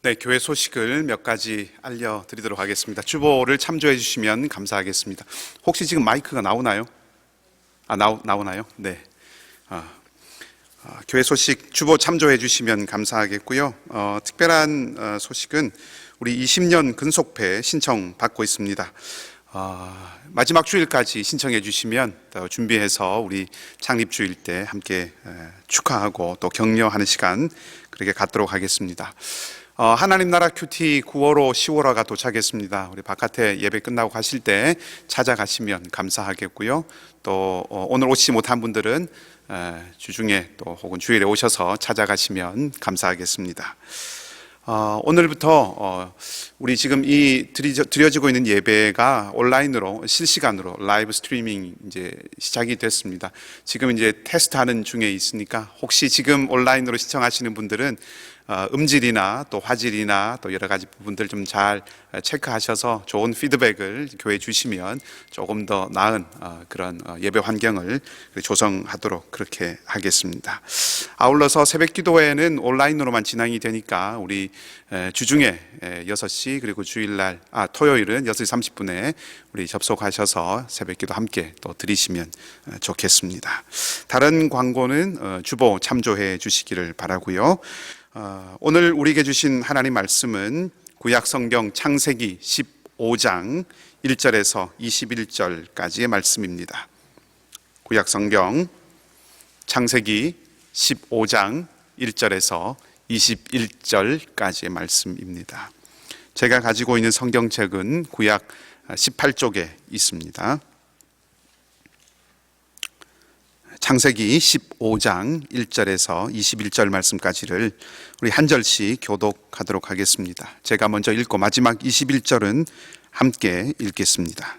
네, 교회 소식을 몇 가지 알려드리도록 하겠습니다. 주보를 참조해 주시면 감사하겠습니다. 혹시 지금 마이크가 나오나요? 나오나요? 네. 교회 소식 주보 참조해 주시면 감사하겠고요. 특별한 소식은 우리 20년 근속회 신청 받고 있습니다. 마지막 주일까지 신청해 주시면 준비해서 우리 창립주일 때 함께 축하하고 또 격려하는 시간 그렇게 갖도록 하겠습니다. 하나님 나라 큐티 9월호 10월호가 도착했습니다. 우리 바깥에 예배 끝나고 가실 때 찾아가시면 감사하겠고요. 또 오늘 오시지 못한 분들은 주중에 또 혹은 주일에 오셔서 찾아가시면 감사하겠습니다. 오늘부터 우리 지금 드려지고 있는 예배가 온라인으로 실시간으로 라이브 스트리밍 이제 시작이 됐습니다. 지금 이제 테스트하는 중에 있으니까 혹시 지금 온라인으로 시청하시는 분들은 음질이나 또 화질이나 또 여러 가지 부분들 좀 잘 체크하셔서 좋은 피드백을 교회에 주시면 조금 더 나은 그런 예배 환경을 조성하도록 그렇게 하겠습니다. 아울러서 새벽 기도회는 온라인으로만 진행이 되니까 우리 주중에 6시 그리고 주일날 토요일은 6시 30분에 우리 접속하셔서 새벽 기도 함께 또 드리시면 좋겠습니다. 다른 광고는 주보 참조해 주시기를 바라고요. 오늘 우리에게 주신 하나님 말씀은 구약 성경 창세기 15장 1절에서 21절까지의 말씀입니다. 구약 성경 창세기 15장 1절에서 21절까지의 말씀입니다. 제가 가지고 있는 성경책은 구약 18쪽에 있습니다. 창세기 15장 1절에서 21절 말씀까지를 우리 한 절씩 교독하도록 하겠습니다. 제가 먼저 읽고 마지막 21절은 함께 읽겠습니다.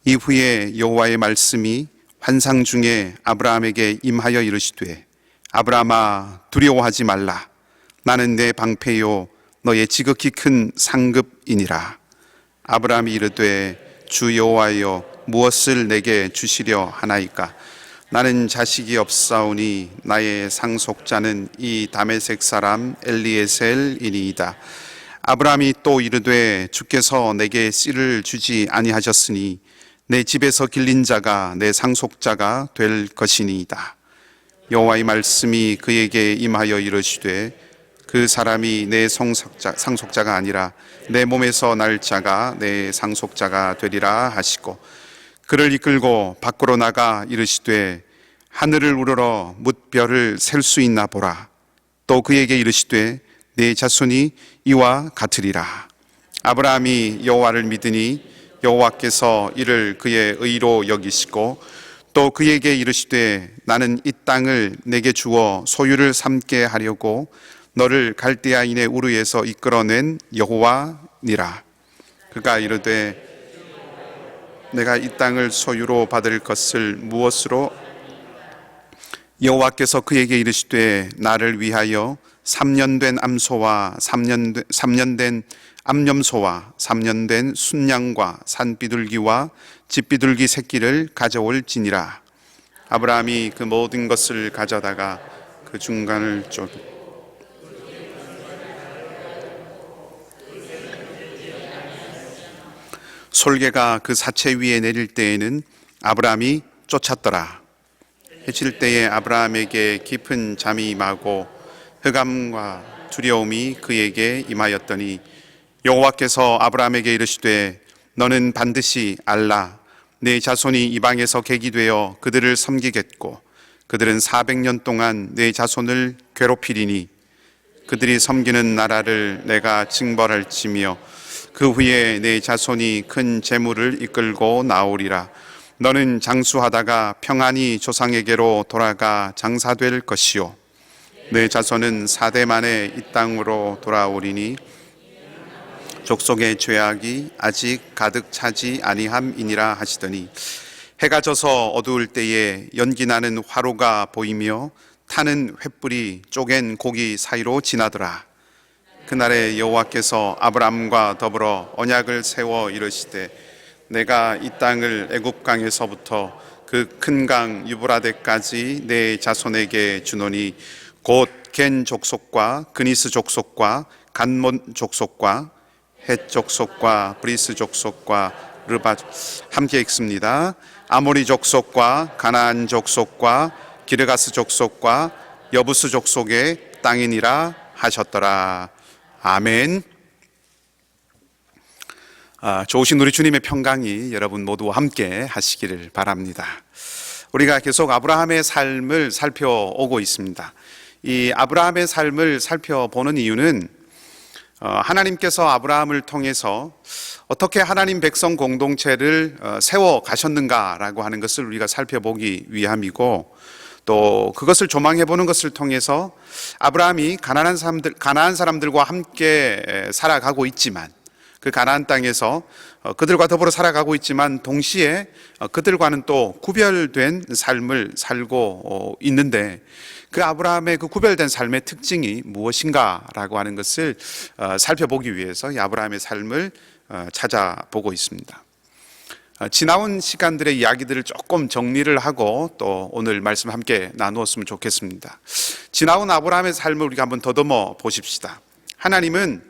이후에 여호와의 말씀이 환상 중에 아브라함에게 임하여 이르시되 아브라함아 두려워하지 말라. 나는 내 방패요 너의 지극히 큰 상급이니라. 아브라함이 이르되 주 여호와여 무엇을 내게 주시려 하나이까. 나는 자식이 없사오니 나의 상속자는 이 다메섹 사람 엘리에셀이니이다. 아브라함이 또 이르되 주께서 내게 씨를 주지 아니하셨으니 내 집에서 길린 자가 내 상속자가 될 것이니이다. 여호와의 말씀이 그에게 임하여 이르시되 그 사람이 내 상속자가 아니라 내 몸에서 날 자가 내 상속자가 되리라 하시고 그를 이끌고 밖으로 나가 이르시되 하늘을 우러러 뭇별을 셀 수 있나 보라. 또 그에게 이르시되 내 자손이 이와 같으리라. 아브라함이 여호와를 믿으니 여호와께서 이를 그의 의로 여기시고 또 그에게 이르시되 나는 이 땅을 내게 주어 소유를 삼게 하려고 너를 갈대아인의 우르에서 이끌어낸 여호와니라. 그가 이르되 내가 이 땅을 소유로 받을 것을 무엇으로? 여호와께서 그에게 이르시되 나를 위하여 3년 된 암소와 3년 된 암염소와 3년 된 순양과 산비둘기와 집비둘기 새끼를 가져올지니라. 아브라함이 그 모든 것을 가져다가 그 중간을 솔개가 그 사체 위에 내릴 때에는 아브라함이 쫓았더라. 해칠 때에 아브라함에게 깊은 잠이 임하고 흑암과 두려움이 그에게 임하였더니 여호와께서 아브라함에게 이르시되 너는 반드시 알라. 내 자손이 이방에서 객이 되어 그들을 섬기겠고 그들은 400년 동안 내 자손을 괴롭히리니 그들이 섬기는 나라를 내가 징벌할지며 그 후에 내 자손이 큰 재물을 이끌고 나오리라. 너는 장수하다가 평안히 조상에게로 돌아가 장사될 것이요 내 자손은 4대 만에 이 땅으로 돌아오리니 족속의 죄악이 아직 가득 차지 아니함이니라 하시더니 해가 져서 어두울 때에 연기나는 화로가 보이며 타는 횃불이 쪼갠 고기 사이로 지나더라. 그날에 여호와께서 아브람과 더불어 언약을 세워 이르시되 내가 이 땅을 애굽 강에서부터 그 큰 강 유브라데까지 내 자손에게 주노니 곧 겐 족속과 그니스 족속과 간몬 족속과 헷 족속과 브리스 족속과 르바 함께 읽습니다. 아모리 족속과 가나안 족속과 기르가스 족속과 여부스 족속의 땅이니라 하셨더라. 아멘. 좋으신 우리 주님의 평강이 여러분 모두와 함께 하시기를 바랍니다. 우리가 계속 아브라함의 삶을 살펴오고 있습니다. 이 아브라함의 삶을 살펴보는 이유는 하나님께서 아브라함을 통해서 어떻게 하나님 백성 공동체를 세워 가셨는가라고 하는 것을 우리가 살펴보기 위함이고, 또 그것을 조망해 보는 것을 통해서 아브라함이 가나안 사람들과 함께 살아가고 있지만, 그 가나안 땅에서 그들과 더불어 살아가고 있지만 동시에 그들과는 또 구별된 삶을 살고 있는데, 그 아브라함의 그 구별된 삶의 특징이 무엇인가라고 하는 것을 살펴보기 위해서 이 아브라함의 삶을 찾아보고 있습니다. 지나온 시간들의 이야기들을 조금 정리를 하고 또 오늘 말씀 함께 나누었으면 좋겠습니다. 지나온 아브라함의 삶을 우리가 한번 더듬어 보십시다. 하나님은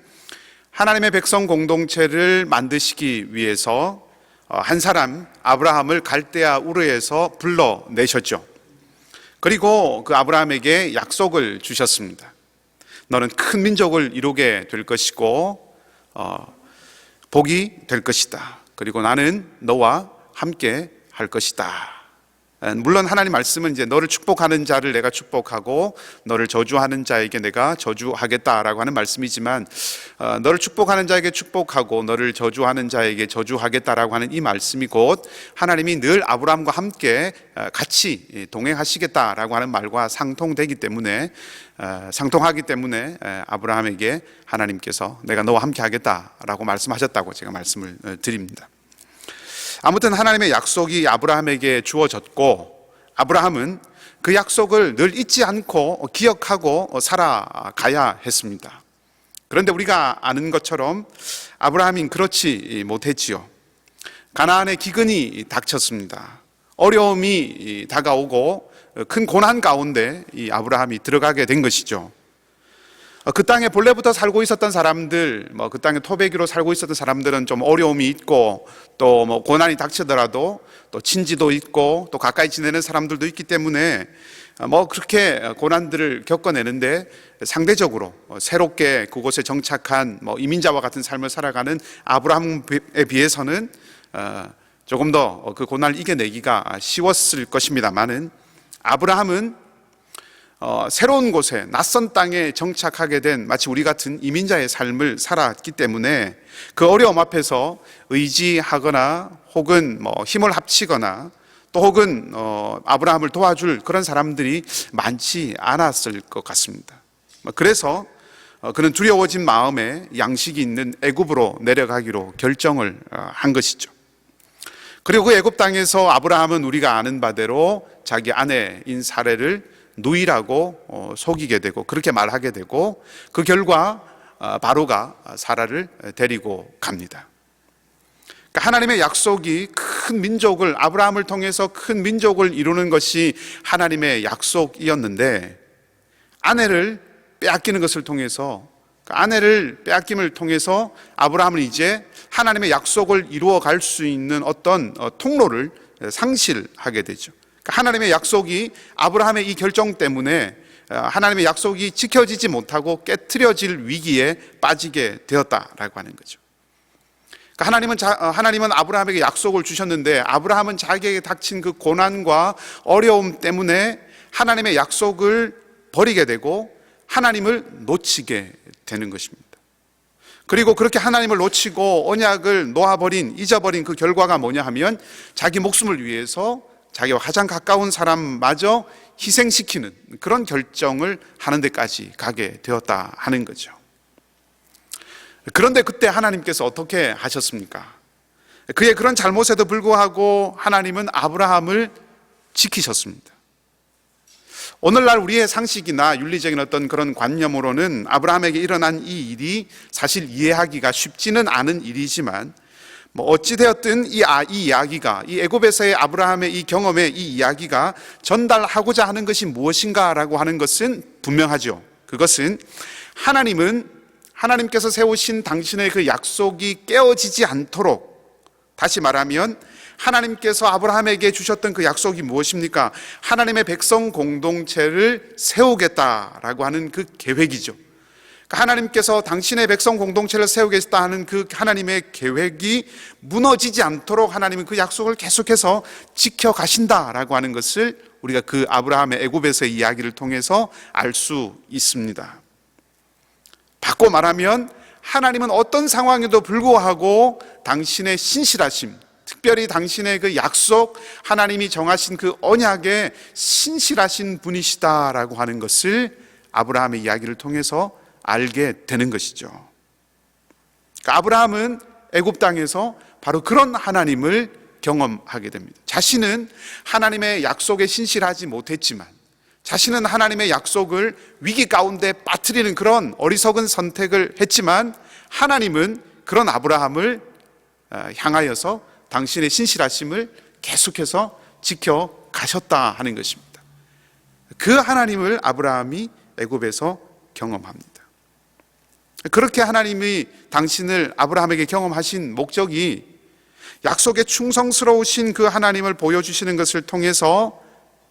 하나님의 백성 공동체를 만드시기 위해서 한 사람 아브라함을 갈대아 우르에서 불러내셨죠. 그리고 그 아브라함에게 약속을 주셨습니다. 너는 큰 민족을 이루게 될 것이고 복이 될 것이다. 그리고 나는 너와 함께 할 것이다. 물론 하나님 말씀은 이제 너를 축복하는 자를 내가 축복하고 너를 저주하는 자에게 내가 저주하겠다라고 하는 말씀이지만, 너를 축복하는 자에게 축복하고 너를 저주하는 자에게 저주하겠다라고 하는 이 말씀이 곧 하나님이 늘 아브라함과 함께 같이 동행하시겠다라고 하는 말과 상통하기 때문에 아브라함에게 하나님께서 내가 너와 함께 하겠다라고 말씀하셨다고 제가 말씀을 드립니다. 아무튼 하나님의 약속이 아브라함에게 주어졌고, 아브라함은 그 약속을 늘 잊지 않고 기억하고 살아가야 했습니다. 그런데 우리가 아는 것처럼 아브라함이 그렇지 못했지요. 가나안의 기근이 닥쳤습니다. 어려움이 다가오고 큰 고난 가운데 이 아브라함이 들어가게 된 것이죠. 그 땅에 본래부터 살고 있었던 사람들, 그 땅에 토백이로 살고 있었던 사람들은 좀 어려움이 있고, 또 고난이 닥치더라도 또 친지도 있고 또 가까이 지내는 사람들도 있기 때문에 그렇게 고난들을 겪어내는데, 상대적으로 새롭게 그곳에 정착한 이민자와 같은 삶을 살아가는 아브라함에 비해서는 조금 더 그 고난을 이겨내기가 쉬웠을 것입니다만은, 아브라함은 새로운 곳에 낯선 땅에 정착하게 된 마치 우리 같은 이민자의 삶을 살았기 때문에 그 어려움 앞에서 의지하거나 혹은 힘을 합치거나 또 혹은 아브라함을 도와줄 그런 사람들이 많지 않았을 것 같습니다. 그래서 그는 두려워진 마음에 양식이 있는 애굽으로 내려가기로 결정을 한 것이죠. 그리고 그 애굽 땅에서 아브라함은 우리가 아는 바대로 자기 아내인 사레를 누이라고 속이게 되고 그렇게 말하게 되고, 그 결과 바로가 사라를 데리고 갑니다. 그러니까 하나님의 약속이 큰 민족을, 아브라함을 통해서 큰 민족을 이루는 것이 하나님의 약속이었는데, 아내를 빼앗기는 것을 통해서, 아내를 빼앗김을 통해서 아브라함은 이제 하나님의 약속을 이루어 갈 수 있는 어떤 통로를 상실하게 되죠. 하나님의 약속이, 아브라함의 이 결정 때문에 하나님의 약속이 지켜지지 못하고 깨트려질 위기에 빠지게 되었다라고 하는 거죠. 하나님은 아브라함에게 약속을 주셨는데, 아브라함은 자기에게 닥친 그 고난과 어려움 때문에 하나님의 약속을 버리게 되고 하나님을 놓치게 되는 것입니다. 그리고 그렇게 하나님을 놓치고 언약을 잊어버린 그 결과가 뭐냐 하면, 자기 목숨을 위해서 자기와 가장 가까운 사람마저 희생시키는 그런 결정을 하는 데까지 가게 되었다 하는 거죠. 그런데 그때 하나님께서 어떻게 하셨습니까? 그의 그런 잘못에도 불구하고 하나님은 아브라함을 지키셨습니다. 오늘날 우리의 상식이나 윤리적인 어떤 그런 관념으로는 아브라함에게 일어난 이 일이 사실 이해하기가 쉽지는 않은 일이지만, 어찌되었든 이 이야기가, 이 애굽에서의 아브라함의 이 경험의 이 이야기가 전달하고자 하는 것이 무엇인가라고 하는 것은 분명하죠. 그것은 하나님은 하나님께서 세우신 당신의 그 약속이 깨어지지 않도록, 다시 말하면 하나님께서 아브라함에게 주셨던 그 약속이 무엇입니까? 하나님의 백성 공동체를 세우겠다라고 하는 그 계획이죠. 그러니까 하나님께서 당신의 백성 공동체를 세우겠다 하는 그 하나님의 계획이 무너지지 않도록 하나님은 그 약속을 계속해서 지켜가신다라고 하는 것을 우리가 그 아브라함의 애굽에서의 이야기를 통해서 알 수 있습니다. 바꿔 말하면 하나님은 어떤 상황에도 불구하고 당신의 신실하심, 특별히 당신의 그 약속, 하나님이 정하신 그 언약에 신실하신 분이시다라고 하는 것을 아브라함의 이야기를 통해서 알게 되는 것이죠. 그러니까 아브라함은 애굽 땅에서 바로 그런 하나님을 경험하게 됩니다. 자신은 하나님의 약속에 신실하지 못했지만, 자신은 하나님의 약속을 위기 가운데 빠뜨리는 그런 어리석은 선택을 했지만, 하나님은 그런 아브라함을 향하여서 당신의 신실하심을 계속해서 지켜가셨다 하는 것입니다. 그 하나님을 아브라함이 애굽에서 경험합니다. 그렇게 하나님이 당신을 아브라함에게 경험하신 목적이 약속에 충성스러우신 그 하나님을 보여주시는 것을 통해서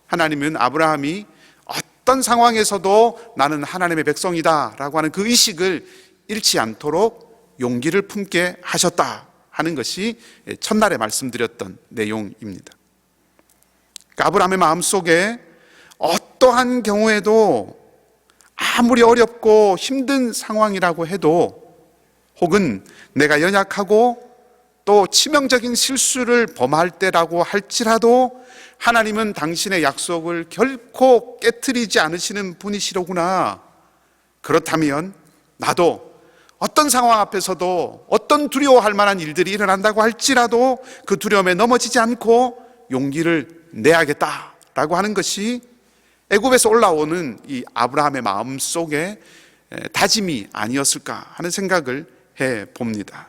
하나님은 아브라함이 어떤 상황에서도 나는 하나님의 백성이다 라고 하는 그 의식을 잃지 않도록 용기를 품게 하셨다 하는 것이 첫날에 말씀드렸던 내용입니다. 그러니까 아브라함의 마음속에 어떠한 경우에도 아무리 어렵고 힘든 상황이라고 해도, 혹은 내가 연약하고 또 치명적인 실수를 범할 때라고 할지라도 하나님은 당신의 약속을 결코 깨트리지 않으시는 분이시로구나. 그렇다면 나도 어떤 상황 앞에서도 어떤 두려워할 만한 일들이 일어난다고 할지라도 그 두려움에 넘어지지 않고 용기를 내야겠다라고 하는 것이 애굽에서 올라오는 이 아브라함의 마음 속에 다짐이 아니었을까 하는 생각을 해봅니다.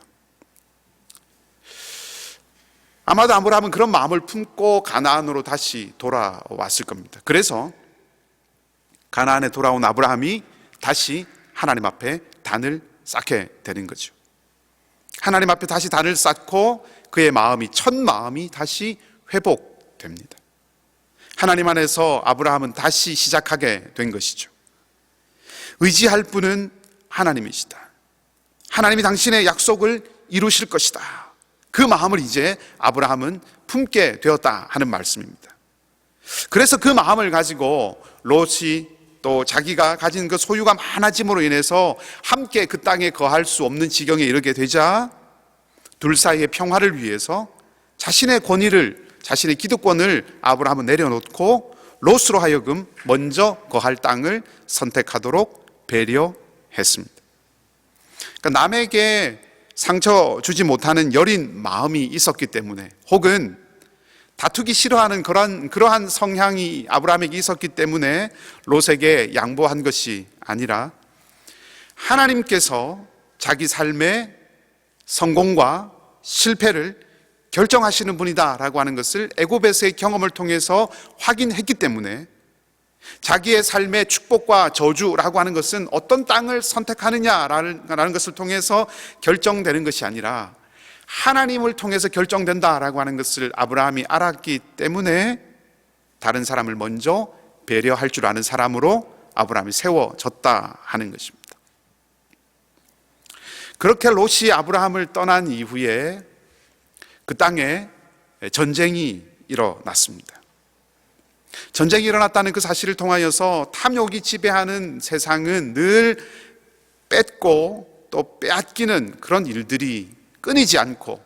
아마도 아브라함은 그런 마음을 품고 가나안으로 다시 돌아왔을 겁니다. 그래서 가나안에 돌아온 아브라함이 다시 하나님 앞에 단을 쌓게 되는 거죠. 하나님 앞에 다시 단을 쌓고 그의 마음이, 첫 마음이 다시 회복됩니다. 하나님 안에서 아브라함은 다시 시작하게 된 것이죠. 의지할 분은 하나님이시다. 하나님이 당신의 약속을 이루실 것이다. 그 마음을 이제 아브라함은 품게 되었다 하는 말씀입니다. 그래서 그 마음을 가지고 롯이 또 자기가 가진 그 소유가 많아짐으로 인해서 함께 그 땅에 거할 수 없는 지경에 이르게 되자 둘 사이의 평화를 위해서 자신의 권위를, 자신의 기득권을 아브라함은 내려놓고 롯으로 하여금 먼저 거할 땅을 선택하도록 배려했습니다. 그러니까 남에게 상처 주지 못하는 여린 마음이 있었기 때문에, 혹은 다투기 싫어하는 그러한 성향이 아브라함에게 있었기 때문에 롯에게 양보한 것이 아니라 하나님께서 자기 삶의 성공과 실패를 결정하시는 분이다라고 하는 것을 애굽에서의 경험을 통해서 확인했기 때문에 자기의 삶의 축복과 저주라고 하는 것은 어떤 땅을 선택하느냐라는 것을 통해서 결정되는 것이 아니라 하나님을 통해서 결정된다라고 하는 것을 아브라함이 알았기 때문에 다른 사람을 먼저 배려할 줄 아는 사람으로 아브라함이 세워졌다 하는 것입니다. 그렇게 롯이 아브라함을 떠난 이후에 그 땅에 전쟁이 일어났습니다. 전쟁이 일어났다는 그 사실을 통하여서 탐욕이 지배하는 세상은 늘 뺏고 또 빼앗기는 그런 일들이 끊이지 않고,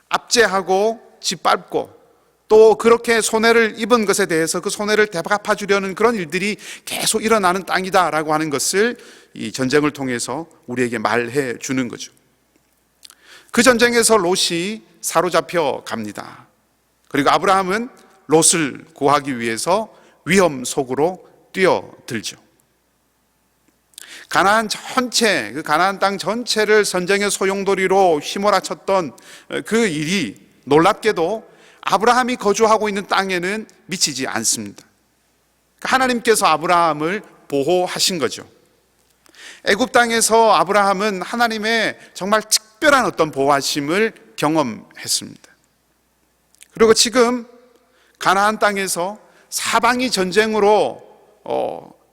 압제하고 짓밟고 또 그렇게 손해를 입은 것에 대해서 그 손해를 되갚아 주려는 그런 일들이 계속 일어나는 땅이다라고 하는 것을 이 전쟁을 통해서 우리에게 말해 주는 거죠. 그 전쟁에서 롯이 사로잡혀 갑니다. 그리고 아브라함은 롯을 구하기 위해서 위험 속으로 뛰어들죠. 가나안 전체, 그 가나안 땅 전체를 전쟁의 소용돌이로 휘몰아쳤던 그 일이 놀랍게도 아브라함이 거주하고 있는 땅에는 미치지 않습니다. 하나님께서 아브라함을 보호하신 거죠. 애굽 땅에서 아브라함은 하나님의 정말 특별한 어떤 보호하심을 경험했습니다. 그리고 지금 가나안 땅에서 사방이 전쟁으로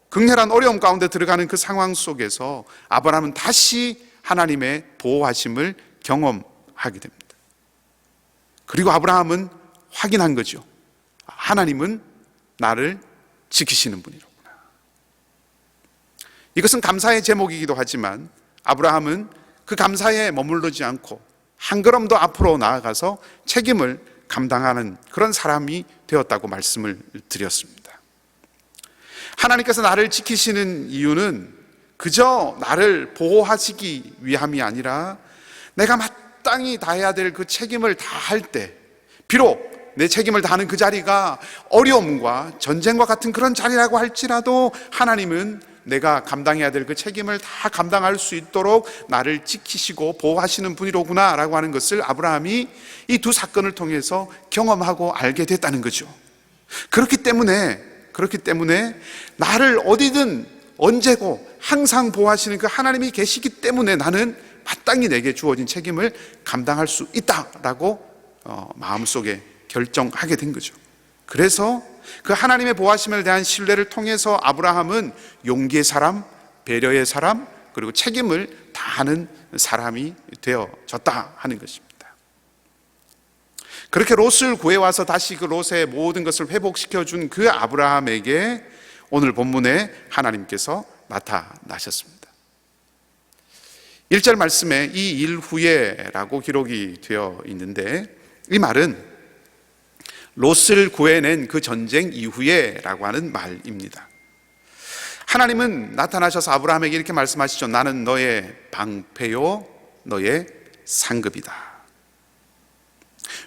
극렬한 어려움 가운데 들어가는 그 상황 속에서 아브라함은 다시 하나님의 보호하심을 경험하게 됩니다. 그리고 아브라함은 확인한 거죠. 하나님은 나를 지키시는 분이로구나. 이것은 감사의 제목이기도 하지만 아브라함은 그 감사에 머무르지 않고 한 걸음 더 앞으로 나아가서 책임을 감당하는 그런 사람이 되었다고 말씀을 드렸습니다. 하나님께서 나를 지키시는 이유는 그저 나를 보호하시기 위함이 아니라 내가 마땅히 다해야 될 그 책임을 다할 때, 비록 내 책임을 다하는 그 자리가 어려움과 전쟁과 같은 그런 자리라고 할지라도 하나님은 내가 감당해야 될 그 책임을 다 감당할 수 있도록 나를 지키시고 보호하시는 분이로구나 라고 하는 것을 아브라함이 이 두 사건을 통해서 경험하고 알게 됐다는 거죠. 그렇기 때문에 나를 어디든 언제고 항상 보호하시는 그 하나님이 계시기 때문에 나는 마땅히 내게 주어진 책임을 감당할 수 있다라고 마음속에 결정하게 된 거죠. 그래서 그 하나님의 보호하심에 대한 신뢰를 통해서 아브라함은 용기의 사람, 배려의 사람, 그리고 책임을 다하는 사람이 되어졌다 하는 것입니다. 그렇게 롯을 구해와서 다시 그 롯의 모든 것을 회복시켜준 그 아브라함에게 오늘 본문에 하나님께서 나타나셨습니다. 1절 말씀에 이 일 후에라고 기록이 되어 있는데 이 말은 롯을 구해낸 그 전쟁 이후에 라고 하는 말입니다. 하나님은 나타나셔서 아브라함에게 이렇게 말씀하시죠. 나는 너의 방패요 너의 상급이다.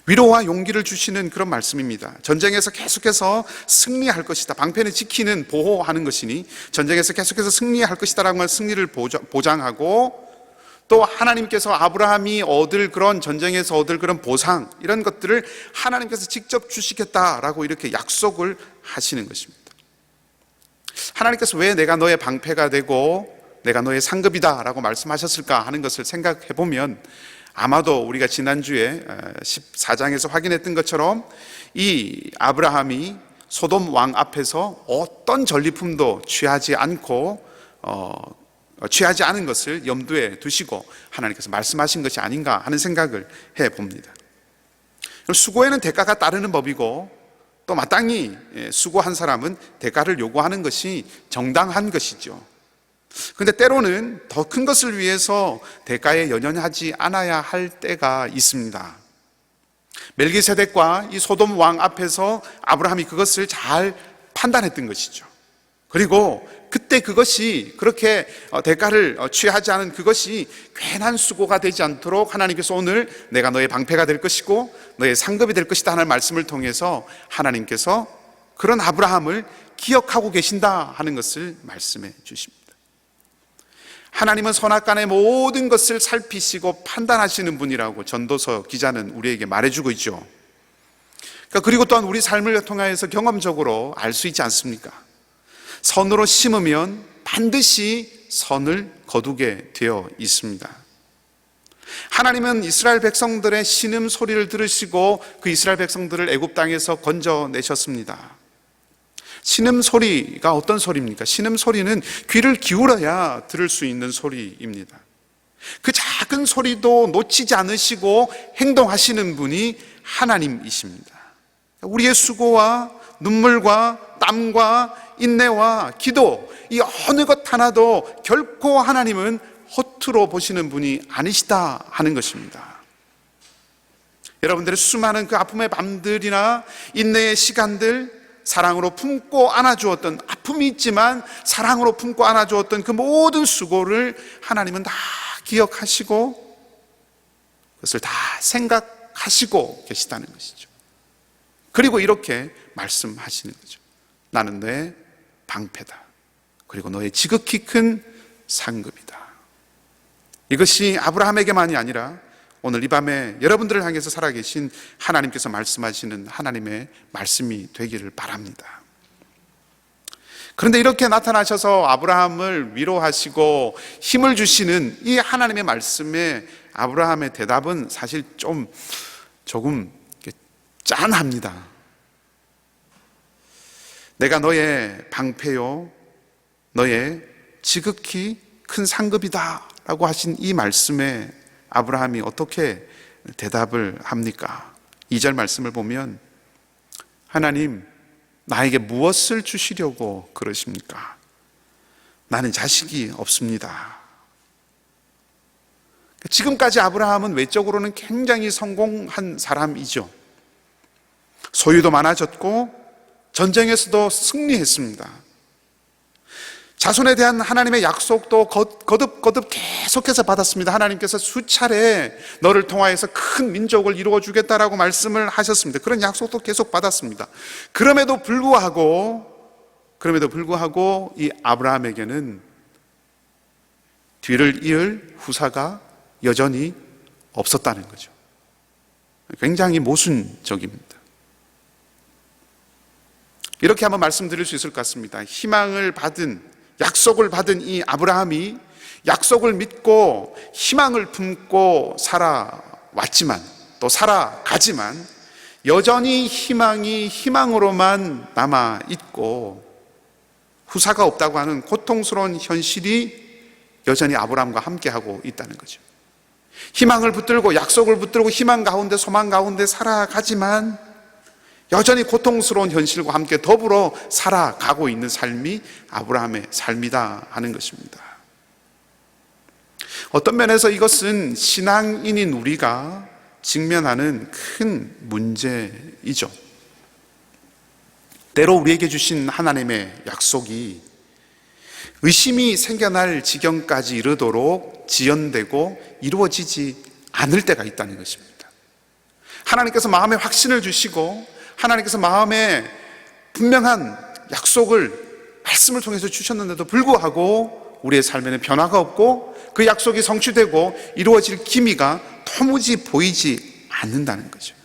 위로와 용기를 주시는 그런 말씀입니다. 전쟁에서 계속해서 승리할 것이다. 방패는 지키는, 보호하는 것이니 전쟁에서 계속해서 승리할 것이다 라고 하는 승리를 보장하고, 또 하나님께서 아브라함이 얻을 그런 전쟁에서 얻을 그런 보상, 이런 것들을 하나님께서 직접 주시겠다라고 이렇게 약속을 하시는 것입니다. 하나님께서 왜 내가 너의 방패가 되고 내가 너의 상급이다 라고 말씀하셨을까 하는 것을 생각해 보면 아마도 우리가 지난주에 14장에서 확인했던 것처럼 이 아브라함이 소돔 왕 앞에서 어떤 전리품도 취하지 않고 취하지 않은 것을 염두에 두시고 하나님께서 말씀하신 것이 아닌가 하는 생각을 해봅니다. 수고에는 대가가 따르는 법이고 또 마땅히 수고한 사람은 대가를 요구하는 것이 정당한 것이죠. 그런데 때로는 더 큰 것을 위해서 대가에 연연하지 않아야 할 때가 있습니다. 멜기세덱과 이 소돔 왕 앞에서 아브라함이 그것을 잘 판단했던 것이죠. 그리고 그때 그것이 그렇게 대가를 취하지 않은 그것이 괜한 수고가 되지 않도록 하나님께서 오늘 내가 너의 방패가 될 것이고 너의 상급이 될 것이다 하는 말씀을 통해서 하나님께서 그런 아브라함을 기억하고 계신다 하는 것을 말씀해 주십니다. 하나님은 선악간의 모든 것을 살피시고 판단하시는 분이라고 전도서 기자는 우리에게 말해주고 있죠. 그리고 또한 우리 삶을 통하여서 경험적으로 알 수 있지 않습니까? 선으로 심으면 반드시 선을 거두게 되어 있습니다. 하나님은 이스라엘 백성들의 신음 소리를 들으시고 그 이스라엘 백성들을 애굽 땅에서 건져내셨습니다. 신음 소리가 어떤 소리입니까? 신음 소리는 귀를 기울여야 들을 수 있는 소리입니다. 그 작은 소리도 놓치지 않으시고 행동하시는 분이 하나님이십니다. 우리의 수고와 눈물과 땀과 인내와 기도, 이 어느 것 하나도 결코 하나님은 허투루 보시는 분이 아니시다 하는 것입니다. 여러분들의 수많은 그 아픔의 밤들이나 인내의 시간들, 사랑으로 품고 안아주었던, 아픔이 있지만 사랑으로 품고 안아주었던 그 모든 수고를 하나님은 다 기억하시고 그것을 다 생각하시고 계시다는 것이죠. 그리고 이렇게 말씀하시는 거죠. 나는 너의 방패다. 그리고 너의 지극히 큰 상급이다. 이것이 아브라함에게만이 아니라 오늘 이 밤에 여러분들을 향해서 살아계신 하나님께서 말씀하시는 하나님의 말씀이 되기를 바랍니다. 그런데 이렇게 나타나셔서 아브라함을 위로하시고 힘을 주시는 이 하나님의 말씀에 아브라함의 대답은 사실 조금 짠합니다. 내가 너의 방패요, 너의 지극히 큰 상급이다 라고 하신 이 말씀에 아브라함이 어떻게 대답을 합니까? 2절 말씀을 보면 하나님, 나에게 무엇을 주시려고 그러십니까? 나는 자식이 없습니다. 지금까지 아브라함은 외적으로는 굉장히 성공한 사람이죠. 소유도 많아졌고 전쟁에서도 승리했습니다. 자손에 대한 하나님의 약속도 거듭 계속해서 받았습니다. 하나님께서 수차례 너를 통하여서 큰 민족을 이루어 주겠다라고 말씀을 하셨습니다. 그런 약속도 계속 받았습니다. 그럼에도 불구하고 이 아브라함에게는 뒤를 이을 후사가 여전히 없었다는 거죠. 굉장히 모순적입니다. 이렇게 한번 말씀드릴 수 있을 것 같습니다. 약속을 받은 이 아브라함이 약속을 믿고 희망을 품고 살아왔지만, 또 살아가지만 여전히 희망이 희망으로만 남아있고 후사가 없다고 하는 고통스러운 현실이 여전히 아브라함과 함께하고 있다는 거죠. 희망을 붙들고 약속을 붙들고 희망 가운데 소망 가운데 살아가지만 여전히 고통스러운 현실과 함께 더불어 살아가고 있는 삶이 아브라함의 삶이다 하는 것입니다. 어떤 면에서 이것은 신앙인인 우리가 직면하는 큰 문제이죠. 때로 우리에게 주신 하나님의 약속이 의심이 생겨날 지경까지 이르도록 지연되고 이루어지지 않을 때가 있다는 것입니다. 하나님께서 마음에 확신을 주시고 하나님께서 마음에 분명한 약속을 말씀을 통해서 주셨는데도 불구하고 우리의 삶에는 변화가 없고 그 약속이 성취되고 이루어질 기미가 도무지 보이지 않는다는 거죠.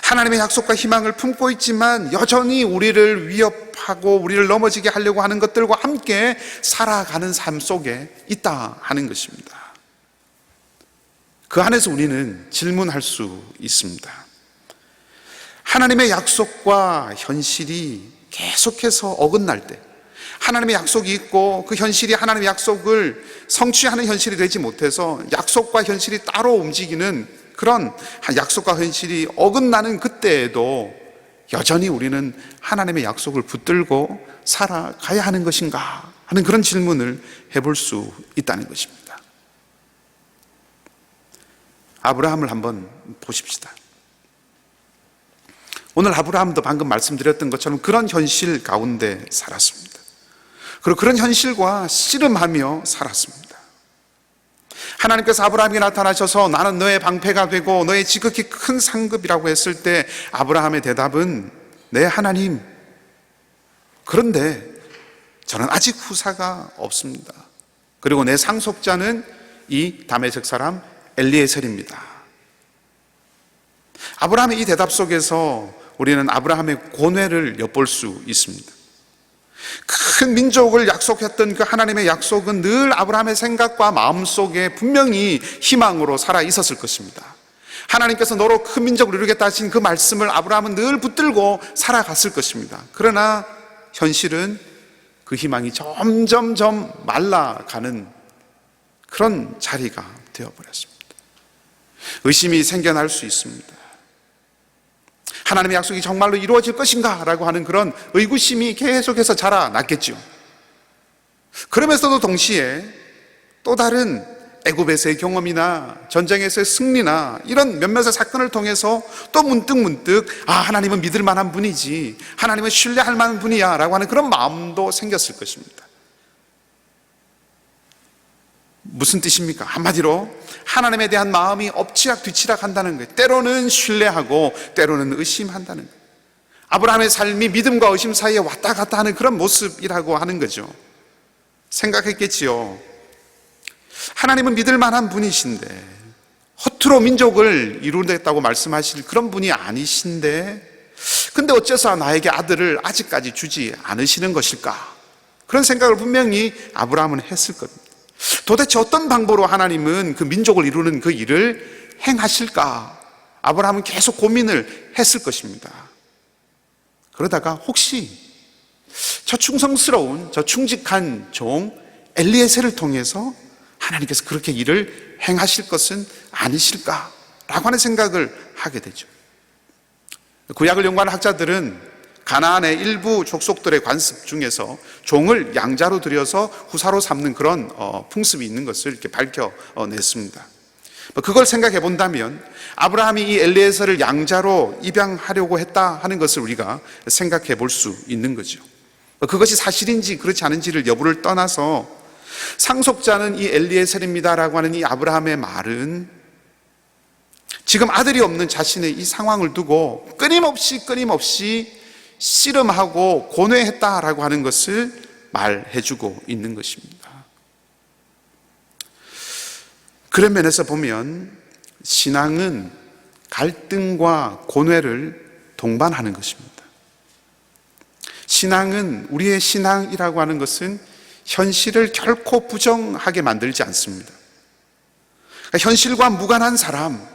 하나님의 약속과 희망을 품고 있지만 여전히 우리를 위협하고 우리를 넘어지게 하려고 하는 것들과 함께 살아가는 삶 속에 있다 하는 것입니다. 그 안에서 우리는 질문할 수 있습니다. 하나님의 약속과 현실이 계속해서 어긋날 때, 하나님의 약속이 있고 그 현실이 하나님의 약속을 성취하는 현실이 되지 못해서 약속과 현실이 따로 움직이는 그런 약속과 현실이 어긋나는 그때에도 여전히 우리는 하나님의 약속을 붙들고 살아가야 하는 것인가 하는 그런 질문을 해볼 수 있다는 것입니다. 아브라함을 한번 보십시다. 오늘 아브라함도 방금 말씀드렸던 것처럼 그런 현실 가운데 살았습니다. 그리고 그런 현실과 씨름하며 살았습니다. 하나님께서 아브라함에게 나타나셔서 나는 너의 방패가 되고 너의 지극히 큰 상급이라고 했을 때 아브라함의 대답은 네 하나님, 그런데 저는 아직 후사가 없습니다. 그리고 내 상속자는 이 다메섹 사람 엘리에셀입니다. 아브라함의 이 대답 속에서 우리는 아브라함의 고뇌를 엿볼 수 있습니다. 큰 민족을 약속했던 그 하나님의 약속은 늘 아브라함의 생각과 마음 속에 분명히 희망으로 살아 있었을 것입니다. 하나님께서 너로 큰 민족을 이루겠다 하신 그 말씀을 아브라함은 늘 붙들고 살아갔을 것입니다. 그러나 현실은 그 희망이 점점점 말라가는 그런 자리가 되어버렸습니다. 의심이 생겨날 수 있습니다. 하나님의 약속이 정말로 이루어질 것인가? 라고 하는 그런 의구심이 계속해서 자라났겠죠. 그러면서도 동시에 또 다른 애굽에서의 경험이나 전쟁에서의 승리나 이런 몇몇의 사건을 통해서 또 문득 하나님은 믿을 만한 분이지, 하나님은 신뢰할 만한 분이야 라고 하는 그런 마음도 생겼을 것입니다. 무슨 뜻입니까? 한마디로 하나님에 대한 마음이 엎치락뒤치락 한다는 거예요. 때로는 신뢰하고 때로는 의심한다는 거예요. 아브라함의 삶이 믿음과 의심 사이에 왔다 갔다 하는 그런 모습이라고 하는 거죠. 생각했겠지요. 하나님은 믿을 만한 분이신데 허투루 민족을 이루겠다고 말씀하실 그런 분이 아니신데, 근데 어째서 나에게 아들을 아직까지 주지 않으시는 것일까? 그런 생각을 분명히 아브라함은 했을 겁니다. 도대체 어떤 방법으로 하나님은 그 민족을 이루는 그 일을 행하실까? 아브라함은 계속 고민을 했을 것입니다. 그러다가 혹시 저 충성스러운, 저 충직한 종 엘리에셀을 통해서 하나님께서 그렇게 일을 행하실 것은 아니실까라고 하는 생각을 하게 되죠. 구약을 연구하는 학자들은 가나안의 일부 족속들의 관습 중에서 종을 양자로 들여서 후사로 삼는 그런 풍습이 있는 것을 이렇게 밝혀냈습니다. 그걸 생각해 본다면 아브라함이 이 엘리에셀을 양자로 입양하려고 했다 하는 것을 우리가 생각해 볼 수 있는 거죠. 그것이 사실인지 그렇지 않은지를 여부를 떠나서 상속자는 이 엘리에셀입니다라고 하는 이 아브라함의 말은 지금 아들이 없는 자신의 이 상황을 두고 끊임없이 씨름하고 고뇌했다라고 하는 것을 말해주고 있는 것입니다. 그런 면에서 보면 신앙은 갈등과 고뇌를 동반하는 것입니다. 신앙은, 우리의 신앙이라고 하는 것은 현실을 결코 부정하게 만들지 않습니다. 그러니까 현실과 무관한 사람,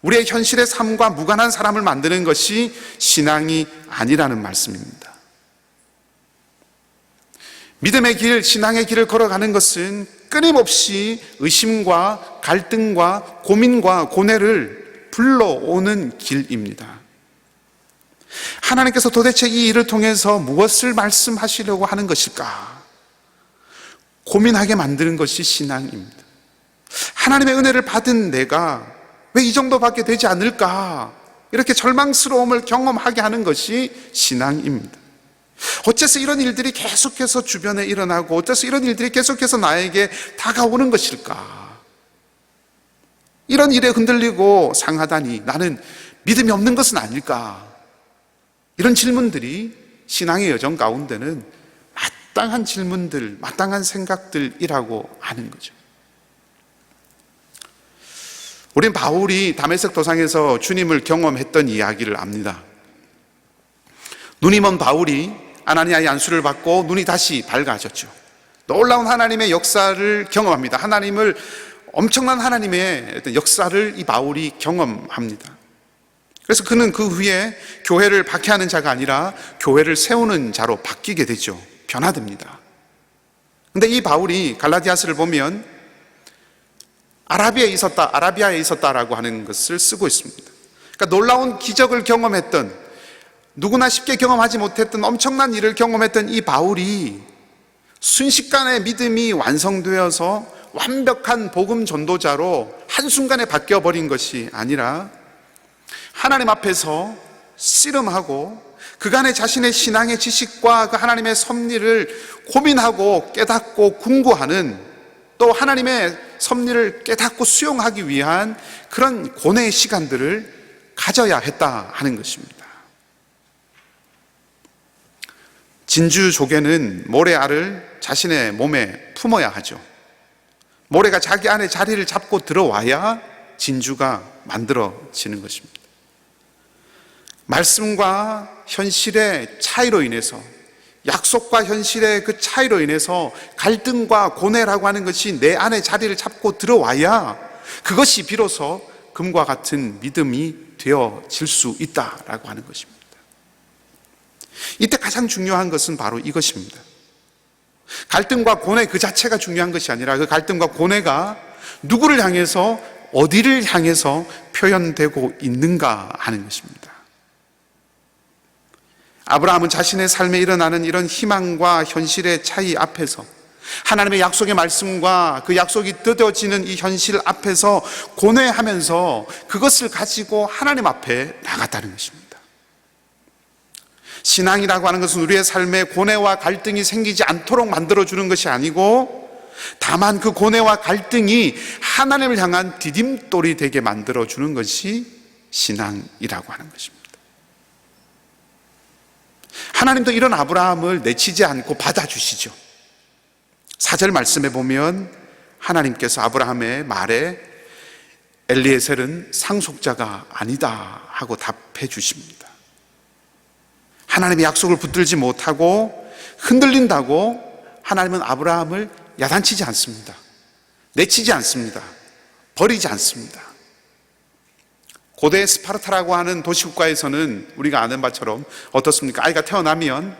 우리의 현실의 삶과 무관한 사람을 만드는 것이 신앙이 아니라는 말씀입니다. 믿음의 길, 신앙의 길을 걸어가는 것은 끊임없이 의심과 갈등과 고민과 고뇌를 불러오는 길입니다. 하나님께서 도대체 이 일을 통해서 무엇을 말씀하시려고 하는 것일까? 고민하게 만드는 것이 신앙입니다. 하나님의 은혜를 받은 내가 왜 이 정도밖에 되지 않을까? 이렇게 절망스러움을 경험하게 하는 것이 신앙입니다. 어째서 이런 일들이 계속해서 주변에 일어나고 어째서 이런 일들이 계속해서 나에게 다가오는 것일까? 이런 일에 흔들리고 상하다니 나는 믿음이 없는 것은 아닐까? 이런 질문들이 신앙의 여정 가운데는 마땅한 질문들, 마땅한 생각들이라고 하는 거죠. 우린 바울이 다메섹 도상에서 주님을 경험했던 이야기를 압니다. 눈이 먼 바울이 아나니아의 안수를 받고 눈이 다시 밝아졌죠. 놀라운 하나님의 역사를 경험합니다. 엄청난 하나님의 어떤 역사를 이 바울이 경험합니다. 그래서 그는 그 후에 교회를 박해하는 자가 아니라 교회를 세우는 자로 바뀌게 되죠. 변화됩니다. 근데 이 바울이 갈라디아서를 보면 아라비아에 있었다라고 하는 것을 쓰고 있습니다. 그러니까 놀라운 기적을 경험했던, 누구나 쉽게 경험하지 못했던 엄청난 일을 경험했던 이 바울이 순식간에 믿음이 완성되어서 완벽한 복음 전도자로 한순간에 바뀌어버린 것이 아니라 하나님 앞에서 씨름하고 그간의 자신의 신앙의 지식과 그 하나님의 섭리를 고민하고 깨닫고 궁구하는, 또 하나님의 섭리를 깨닫고 수용하기 위한 그런 고뇌의 시간들을 가져야 했다 하는 것입니다. 진주 조개는 모래알을 자신의 몸에 품어야 하죠. 모래가 자기 안에 자리를 잡고 들어와야 진주가 만들어지는 것입니다. 말씀과 현실의 차이로 인해서, 약속과 현실의 그 차이로 인해서 갈등과 고뇌라고 하는 것이 내 안에 자리를 잡고 들어와야 그것이 비로소 금과 같은 믿음이 되어질 수 있다라고 하는 것입니다. 이때 가장 중요한 것은 바로 이것입니다. 갈등과 고뇌 그 자체가 중요한 것이 아니라 그 갈등과 고뇌가 누구를 향해서, 어디를 향해서 표현되고 있는가 하는 것입니다. 아브라함은 자신의 삶에 일어나는 이런 희망과 현실의 차이 앞에서, 하나님의 약속의 말씀과 그 약속이 뜯어지는 이 현실 앞에서 고뇌하면서 그것을 가지고 하나님 앞에 나갔다는 것입니다. 신앙이라고 하는 것은 우리의 삶에 고뇌와 갈등이 생기지 않도록 만들어주는 것이 아니고, 다만 그 고뇌와 갈등이 하나님을 향한 디딤돌이 되게 만들어주는 것이 신앙이라고 하는 것입니다. 하나님도 이런 아브라함을 내치지 않고 받아주시죠. 4절 말씀에 보면 하나님께서 아브라함의 말에 엘리에셀은 상속자가 아니다 하고 답해 주십니다. 하나님의 약속을 붙들지 못하고 흔들린다고 하나님은 아브라함을 야단치지 않습니다. 내치지 않습니다. 버리지 않습니다. 고대 스파르타라고 하는 도시국가에서는 우리가 아는 바처럼 어떻습니까? 아이가 태어나면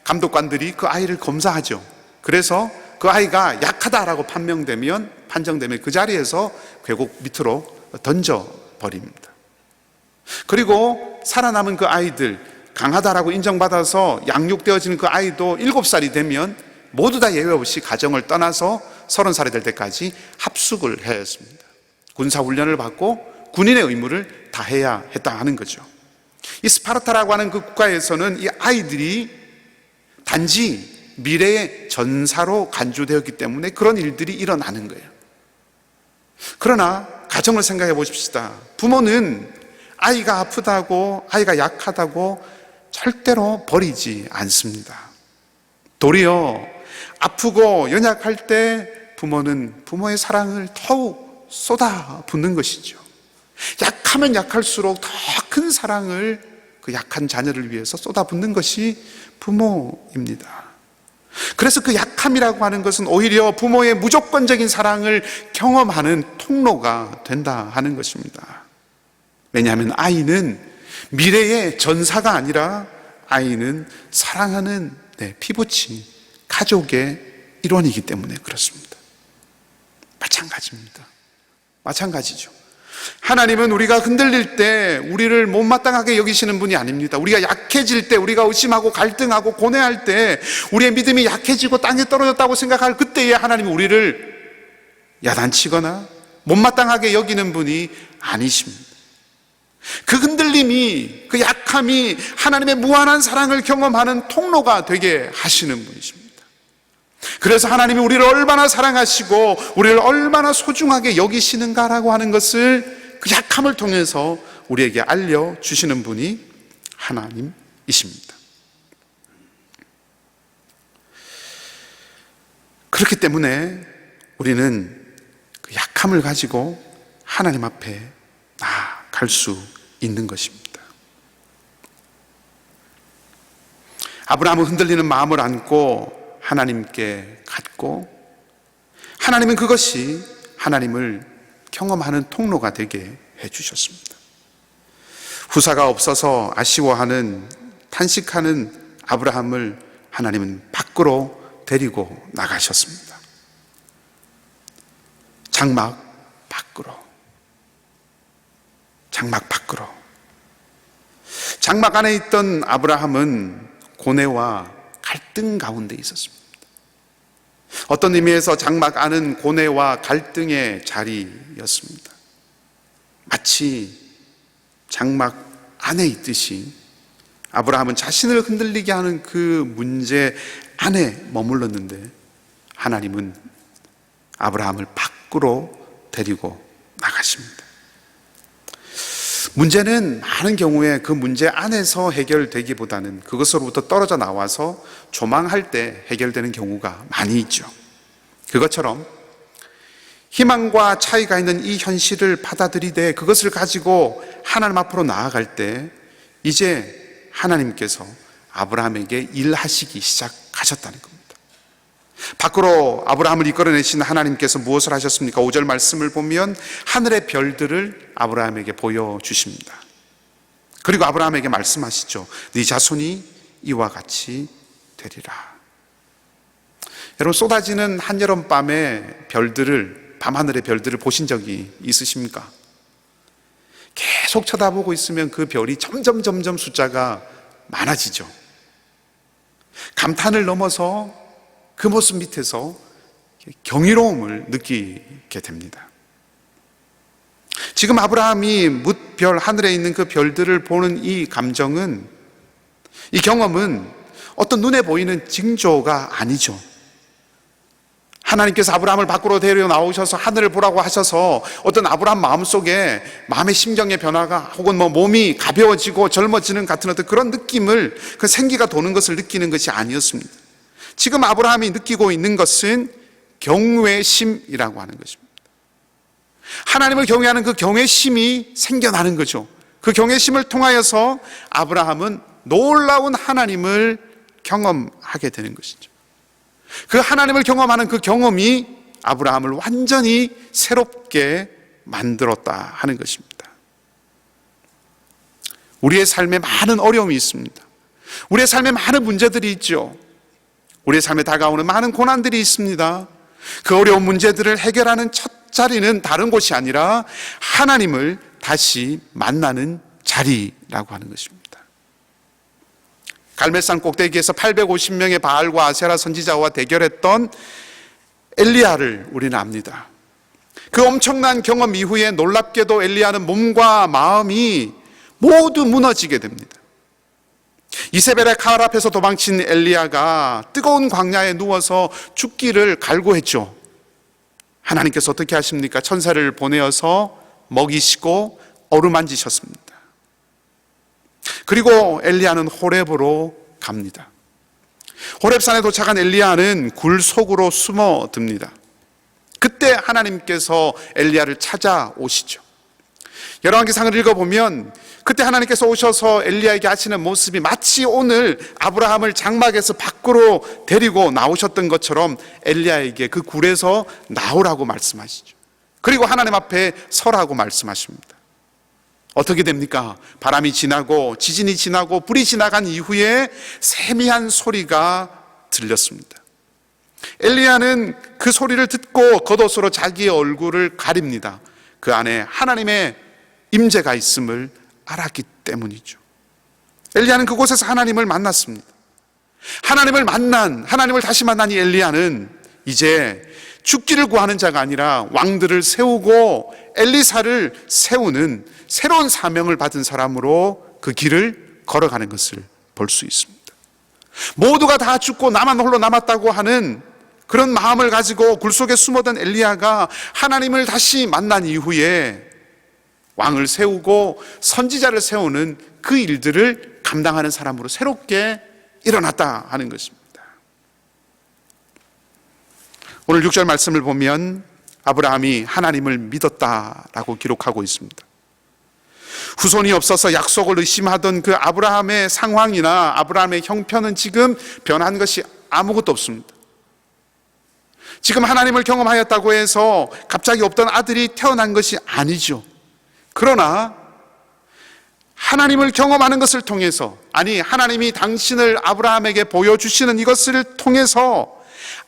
감독관들이 그 아이를 검사하죠. 그래서 그 아이가 약하다라고 판정되면 그 자리에서 궤곡 밑으로 던져버립니다. 그리고 살아남은 그 아이들, 강하다라고 인정받아서 양육되어지는 그 아이도 7살이 되면 모두 다 예외 없이 가정을 떠나서 30살이 될 때까지 합숙을 해야 했습니다. 군사훈련을 받고 군인의 의무를 다해야 했다 하는 거죠. 이 스파르타라고 하는 그 국가에서는 이 아이들이 단지 미래의 전사로 간주되었기 때문에 그런 일들이 일어나는 거예요. 그러나 가정을 생각해 보십시다. 부모는 아이가 아프다고, 아이가 약하다고 절대로 버리지 않습니다. 도리어 아프고 연약할 때 부모는 부모의 사랑을 더욱 쏟아붓는 것이죠. 약하면 약할수록 더 큰 사랑을 그 약한 자녀를 위해서 쏟아붓는 것이 부모입니다. 그래서 그 약함이라고 하는 것은 오히려 부모의 무조건적인 사랑을 경험하는 통로가 된다 하는 것입니다. 왜냐하면 아이는 미래의 전사가 아니라 아이는 사랑하는 피부친 가족의 일원이기 때문에 그렇습니다. 마찬가지죠. 하나님은 우리가 흔들릴 때 우리를 못마땅하게 여기시는 분이 아닙니다. 우리가 약해질 때, 우리가 의심하고 갈등하고 고뇌할 때, 우리의 믿음이 약해지고 땅에 떨어졌다고 생각할 그때에 하나님은 우리를 야단치거나 못마땅하게 여기는 분이 아니십니다. 그 흔들림이, 그 약함이 하나님의 무한한 사랑을 경험하는 통로가 되게 하시는 분이십니다. 그래서 하나님이 우리를 얼마나 사랑하시고 우리를 얼마나 소중하게 여기시는가라고 하는 것을 그 약함을 통해서 우리에게 알려주시는 분이 하나님이십니다. 그렇기 때문에 우리는 그 약함을 가지고 하나님 앞에 나아갈 수 있는 것입니다. 아브라함은 흔들리는 마음을 안고 하나님께 갔고, 하나님은 그것이 하나님을 경험하는 통로가 되게 해주셨습니다. 후사가 없어서 아쉬워하는, 탄식하는 아브라함을 하나님은 밖으로 데리고 나가셨습니다. 장막 밖으로. 장막 안에 있던 아브라함은 고뇌와 갈등 가운데 있었습니다. 어떤 의미에서 장막 안은 고뇌와 갈등의 자리였습니다. 마치 장막 안에 있듯이 아브라함은 자신을 흔들리게 하는 그 문제 안에 머물렀는데 하나님은 아브라함을 밖으로 데리고 나가십니다. 문제는 많은 경우에 그 문제 안에서 해결되기보다는 그것으로부터 떨어져 나와서 조망할 때 해결되는 경우가 많이 있죠. 그것처럼 희망과 차이가 있는 이 현실을 받아들이되 그것을 가지고 하나님 앞으로 나아갈 때 이제 하나님께서 아브라함에게 일하시기 시작하셨다는 겁니다. 밖으로 아브라함을 이끌어내신 하나님께서 무엇을 하셨습니까? 5절 말씀을 보면 하늘의 별들을 아브라함에게 보여주십니다. 그리고 아브라함에게 말씀하시죠. 네 자손이 이와 같이 되리라. 여러분, 쏟아지는 한여름밤에 별들을, 밤하늘의 별들을 보신 적이 있으십니까? 계속 쳐다보고 있으면 그 별이 점점 숫자가 많아지죠. 감탄을 넘어서 그 모습 밑에서 경이로움을 느끼게 됩니다. 지금 아브라함이 뭇별, 하늘에 있는 그 별들을 보는 이 감정은, 이 경험은 어떤 눈에 보이는 징조가 아니죠. 하나님께서 아브라함을 밖으로 데려 나오셔서 하늘을 보라고 하셔서 어떤 아브라함 마음속에 마음의 심경의 변화가 혹은 몸이 가벼워지고 젊어지는 같은 어떤 그런 느낌을, 그 생기가 도는 것을 느끼는 것이 아니었습니다. 지금 아브라함이 느끼고 있는 것은 경외심이라고 하는 것입니다. 하나님을 경외하는 그 경외심이 생겨나는 거죠. 그 경외심을 통하여서 아브라함은 놀라운 하나님을 경험하게 되는 것이죠. 그 하나님을 경험하는 그 경험이 아브라함을 완전히 새롭게 만들었다 하는 것입니다. 우리의 삶에 많은 어려움이 있습니다. 우리의 삶에 많은 문제들이 있죠. 우리의 삶에 다가오는 많은 고난들이 있습니다. 그 어려운 문제들을 해결하는 첫 자리는 다른 곳이 아니라 하나님을 다시 만나는 자리라고 하는 것입니다. 갈멜산 꼭대기에서 850명의 바알과 아세라 선지자와 대결했던 엘리야를 우리는 압니다. 그 엄청난 경험 이후에 놀랍게도 엘리야는 몸과 마음이 모두 무너지게 됩니다. 이세벨의 칼 앞에서 도망친 엘리야가 뜨거운 광야에 누워서 죽기를 갈구했죠. 하나님께서 어떻게 하십니까? 천사를 보내어서 먹이시고 어루만지셨습니다. 그리고 엘리야는 호렙으로 갑니다. 호렙산에 도착한 엘리야는 굴 속으로 숨어듭니다. 그때 하나님께서 엘리야를 찾아오시죠. 열왕기상을 읽어보면 그때 하나님께서 오셔서 엘리야에게 하시는 모습이 마치 오늘 아브라함을 장막에서 밖으로 데리고 나오셨던 것처럼 엘리야에게 그 굴에서 나오라고 말씀하시죠. 그리고 하나님 앞에 서라고 말씀하십니다. 어떻게 됩니까? 바람이 지나고 지진이 지나고 불이 지나간 이후에 세미한 소리가 들렸습니다. 엘리야는 그 소리를 듣고 겉옷으로 자기의 얼굴을 가립니다. 그 안에 하나님의 임재가 있음을 알았기 때문이죠. 엘리야는 그곳에서 하나님을 만났습니다. 하나님을 다시 만난 이 엘리야는 이제 죽기를 구하는 자가 아니라 왕들을 세우고 엘리사를 세우는 새로운 사명을 받은 사람으로 그 길을 걸어가는 것을 볼 수 있습니다. 모두가 다 죽고 나만 홀로 남았다고 하는 그런 마음을 가지고 굴 속에 숨어든 엘리야가 하나님을 다시 만난 이후에 왕을 세우고 선지자를 세우는 그 일들을 감당하는 사람으로 새롭게 일어났다 하는 것입니다. 오늘 6절 말씀을 보면 아브라함이 하나님을 믿었다라고 기록하고 있습니다. 후손이 없어서 약속을 의심하던 그 아브라함의 상황이나 아브라함의 형편은 지금 변한 것이 아무것도 없습니다. 지금 하나님을 경험하였다고 해서 갑자기 없던 아들이 태어난 것이 아니죠. 그러나 하나님을 경험하는 것을 통해서, 아니 하나님이 당신을 아브라함에게 보여주시는 이것을 통해서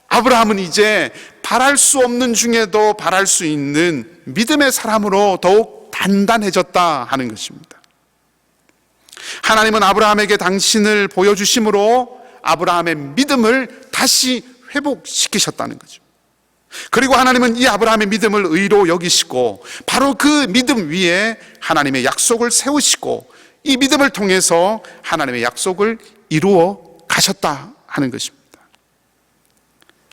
아브라함은 이제 바랄 수 없는 중에도 바랄 수 있는 믿음의 사람으로 더욱 단단해졌다 하는 것입니다. 하나님은 아브라함에게 당신을 보여주심으로 아브라함의 믿음을 다시 회복시키셨다는 거죠. 그리고 하나님은 이 아브라함의 믿음을 의로 여기시고 바로 그 믿음 위에 하나님의 약속을 세우시고 이 믿음을 통해서 하나님의 약속을 이루어 가셨다 하는 것입니다.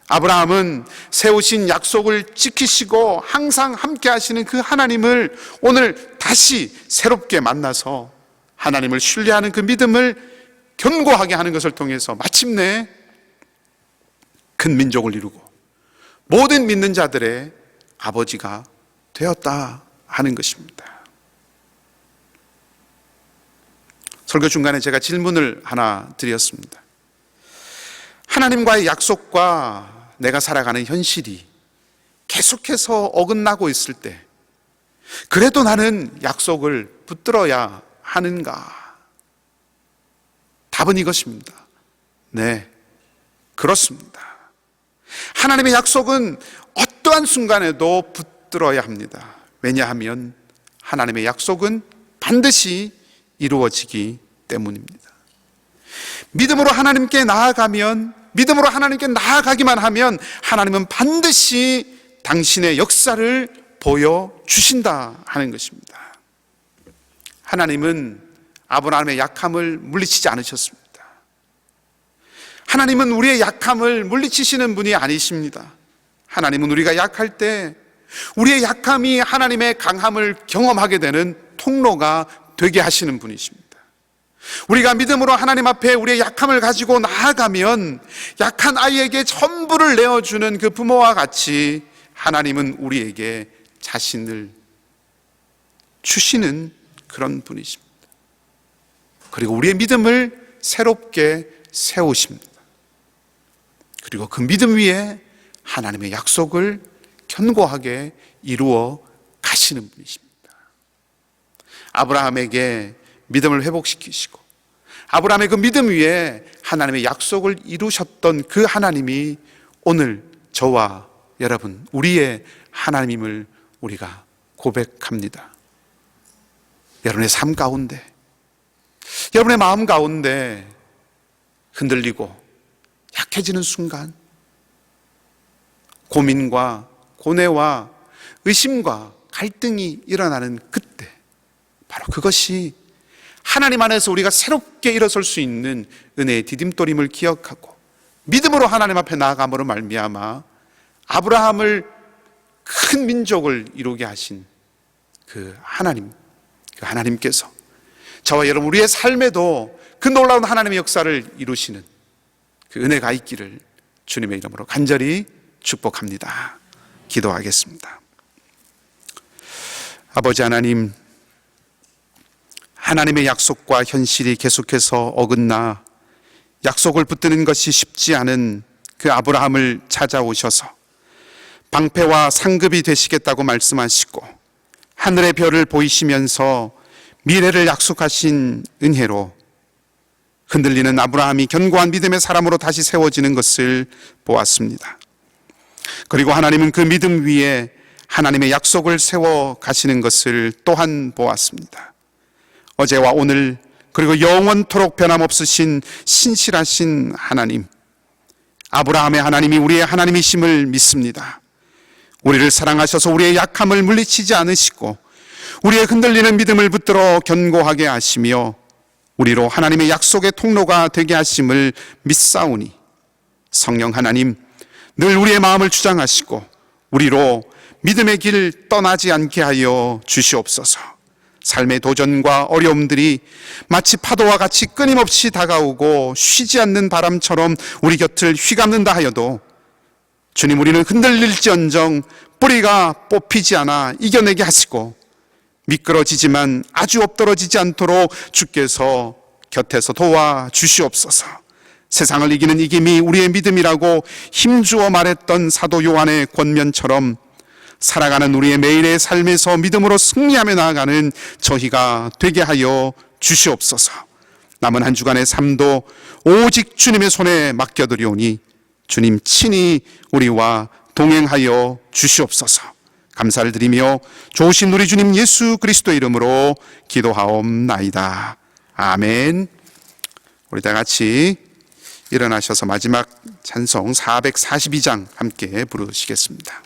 아브라함은 세우신 약속을 지키시고 항상 함께 하시는 그 하나님을 오늘 다시 새롭게 만나서 하나님을 신뢰하는 그 믿음을 견고하게 하는 것을 통해서 마침내 큰 민족을 이루고 모든 믿는 자들의 아버지가 되었다 하는 것입니다. 설교 중간에 제가 질문을 하나 드렸습니다. 하나님과의 약속과 내가 살아가는 현실이 계속해서 어긋나고 있을 때 그래도 나는 약속을 붙들어야 하는가? 답은 이것입니다. 네, 그렇습니다. 하나님의 약속은 어떠한 순간에도 붙들어야 합니다. 왜냐하면 하나님의 약속은 반드시 이루어지기 때문입니다. 믿음으로 하나님께 나아가기만 하면 하나님은 반드시 당신의 역사를 보여주신다 하는 것입니다. 하나님은 아브라함의 약함을 물리치지 않으셨습니다. 하나님은 우리의 약함을 물리치시는 분이 아니십니다. 하나님은 우리가 약할 때 우리의 약함이 하나님의 강함을 경험하게 되는 통로가 되게 하시는 분이십니다. 우리가 믿음으로 하나님 앞에 우리의 약함을 가지고 나아가면 약한 아이에게 전부를 내어주는 그 부모와 같이 하나님은 우리에게 자신을 주시는 그런 분이십니다. 그리고 우리의 믿음을 새롭게 세우십니다. 그리고 그 믿음 위에 하나님의 약속을 견고하게 이루어 가시는 분이십니다. 아브라함에게 믿음을 회복시키시고 아브라함의 그 믿음 위에 하나님의 약속을 이루셨던 그 하나님이 오늘 저와 여러분, 우리의 하나님임을 우리가 고백합니다. 여러분의 삶 가운데, 여러분의 마음 가운데 흔들리고 약해지는 순간, 고민과 고뇌와 의심과 갈등이 일어나는 그때, 바로 그것이 하나님 안에서 우리가 새롭게 일어설 수 있는 은혜의 디딤돌임을 기억하고 믿음으로 하나님 앞에 나아감으로 말미암아 아브라함을 큰 민족을 이루게 하신 그 하나님께서 저와 여러분 우리의 삶에도 그 놀라운 하나님의 역사를 이루시는 그 은혜가 있기를 주님의 이름으로 간절히 축복합니다. 기도하겠습니다. 아버지 하나님, 하나님의 약속과 현실이 계속해서 어긋나 약속을 붙드는 것이 쉽지 않은 그 아브라함을 찾아오셔서 방패와 상급이 되시겠다고 말씀하시고 하늘의 별을 보이시면서 미래를 약속하신 은혜로 흔들리는 아브라함이 견고한 믿음의 사람으로 다시 세워지는 것을 보았습니다. 그리고 하나님은 그 믿음 위에 하나님의 약속을 세워 가시는 것을 또한 보았습니다. 어제와 오늘 그리고 영원토록 변함없으신 신실하신 하나님, 아브라함의 하나님이 우리의 하나님이심을 믿습니다. 우리를 사랑하셔서 우리의 약함을 물리치지 않으시고 우리의 흔들리는 믿음을 붙들어 견고하게 하시며 우리로 하나님의 약속의 통로가 되게 하심을 믿사오니 성령 하나님, 늘 우리의 마음을 주장하시고 우리로 믿음의 길 떠나지 않게 하여 주시옵소서. 삶의 도전과 어려움들이 마치 파도와 같이 끊임없이 다가오고 쉬지 않는 바람처럼 우리 곁을 휘감는다 하여도 주님, 우리는 흔들릴지언정 뿌리가 뽑히지 않아 이겨내게 하시고 미끄러지지만 아주 엎드러지지 않도록 주께서 곁에서 도와주시옵소서. 세상을 이기는 이김이 우리의 믿음이라고 힘주어 말했던 사도 요한의 권면처럼 살아가는 우리의 매일의 삶에서 믿음으로 승리하며 나아가는 저희가 되게 하여 주시옵소서. 남은 한 주간의 삶도 오직 주님의 손에 맡겨드리오니 주님 친히 우리와 동행하여 주시옵소서. 감사를 드리며 좋으신 우리 주님 예수 그리스도의 이름으로 기도하옵나이다. 아멘. 우리 다 같이 일어나셔서 마지막 찬송 442장 함께 부르시겠습니다.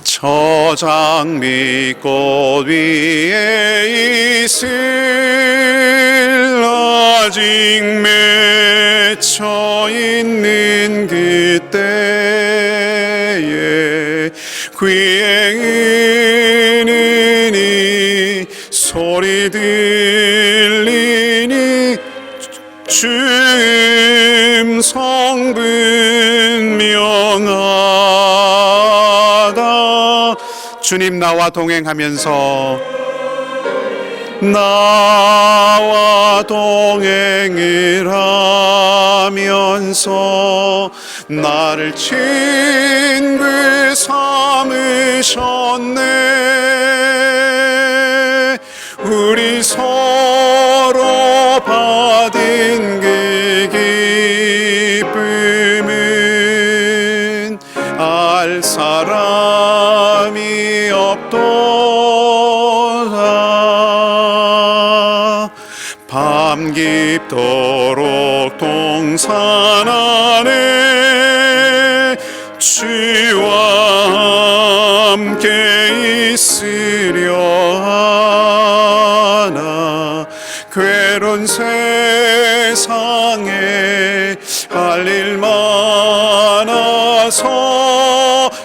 저 장미꽃 위에 있을 아직 맺혀 있는 그때에 귀에 은은히 소리 들리니 주음 성분 명하다. 주님 나와 동행하면서 나와 동행을 하면서 나를 친구 삼으셨네. 우리 서로 받은 그 기쁨은 알 사람이 없도다. 밤 깊도록 동산 안에 주와 함께 있으려 하나. 괴로운 세상에 할 일 많아서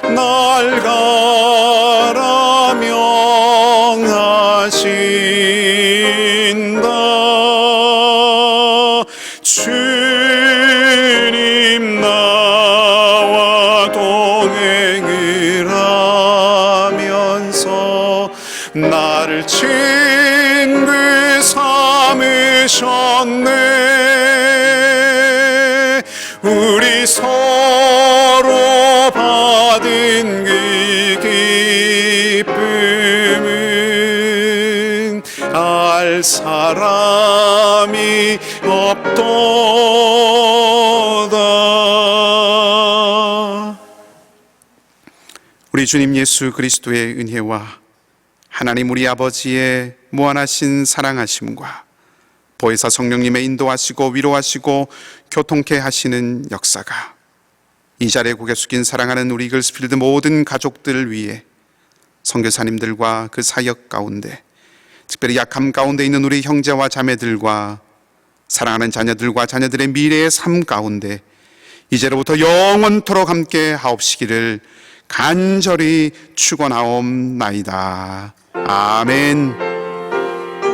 날 가라 명하신다. 그 삼으셨네. 우리 서로 받은 그 기쁨은 알 사람이 없도다. 우리 주님 예수 그리스도의 은혜와 하나님 우리 아버지의 무한하신 사랑하심과 보혜사 성령님의 인도하시고 위로하시고 교통케 하시는 역사가 이 자리에 고개 숙인 사랑하는 우리 이글스필드 모든 가족들을 위해 선교사님들과 그 사역 가운데, 특별히 약함 가운데 있는 우리 형제와 자매들과 사랑하는 자녀들과 자녀들의 미래의 삶 가운데 이제로부터 영원토록 함께 하옵시기를 간절히 축원하옵나이다. 아멘.